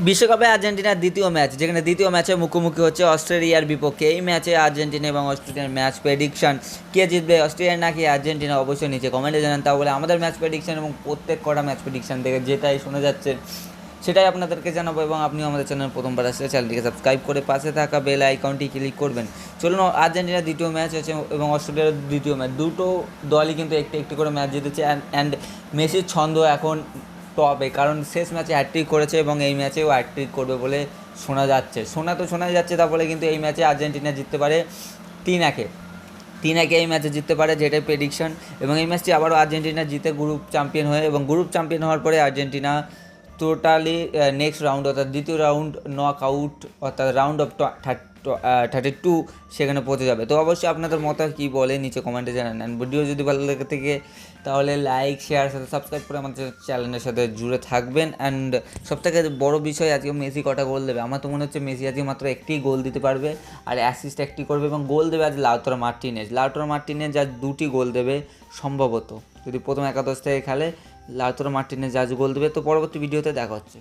বিশ্বকাপে আর্জেন্টিনার দ্বিতীয় ম্যাচ, যেখানে দ্বিতীয় ম্যাচে মুখোমুখি হচ্ছে অস্ট্রেলিয়ার বিপক্ষে। এই ম্যাচে আর্জেন্টিনা এবং অস্ট্রেলিয়ার ম্যাচ প্রেডিকশন, কে জিতবে অস্ট্রেলিয়া নাকি আর্জেন্টিনা, অবশ্যই নিচে কমেন্টে জানান। তা বলে আমাদের ম্যাচ প্রেডিকশন এবং প্রত্যেক কটা ম্যাচ প্রেডিকশন থেকে যেটাই শোনা যাচ্ছে সেটাই আপনাদেরকে জানাবো। এবং আপনিও আমাদের চ্যানেল প্রথমবার আসলে চ্যানেলটিকে সাবস্ক্রাইব করে পাশে থাকা বেল আইকনটি ক্লিক করবেন। চলুন, আর্জেন্টিনার দ্বিতীয় ম্যাচ আছে এবং অস্ট্রেলিয়ার দ্বিতীয় ম্যাচ, দুটো দলই কিন্তু একটি একটি করে ম্যাচ জিতেছে। অ্যান্ড মেসির ছন্দ এখন টপে, কারণ শেষ ম্যাচে হ্যাটট্রিক করেছে এবং এই ম্যাচেও হ্যাটট্রিক করবে বলে শোনা যাচ্ছে। শোনাই যাচ্ছে, তা বলে কিন্তু এই ম্যাচে আর্জেন্টিনা জিততে পারে 3-1 এই ম্যাচে জিততে পারে, যেটাই প্রেডিকশন। এবং এই ম্যাচটি আবারও আর্জেন্টিনা জিতে গ্রুপ চ্যাম্পিয়ন হয়ে, এবং গ্রুপ চ্যাম্পিয়ন হওয়ার পরে আর্জেন্টিনা টোটালি নেক্সট রাউন্ড অর্থাৎ দ্বিতীয় রাউন্ড নক আউট অর্থাৎ রাউন্ড অফ 32 সেখানে পৌঁছে যাবে। তো অবশ্যই আপনাদের মত কী বলে নিচে কমেন্টে জানান। অ্যান্ড ভিডিও যদি ভালো লেগে থাকে তাহলে লাইক শেয়ার সাথে সাবস্ক্রাইব করে আমাদের চ্যানেলের সাথে জুড়ে থাকবেন। অ্যান্ড সবথেকে বড় বিষয়, আজকে মেসি কটা গোল দেবে? আমার তো মনে হচ্ছে মেসি আজকে মাত্র একটি গোল দিতে পারবে, আর অ্যাসিস্ট একটি করবে, এবং গোল দেবে আজ লাউতারো মার্টিনেজ আজ 2টি গোল দেবে সম্ভবত, যদি প্রথম একাদশ থেকে খেলে। লাউতারো মার্টিনেজ আজ গোল দেবে। তো পরবর্তী ভিডিওতে দেখা হচ্ছে।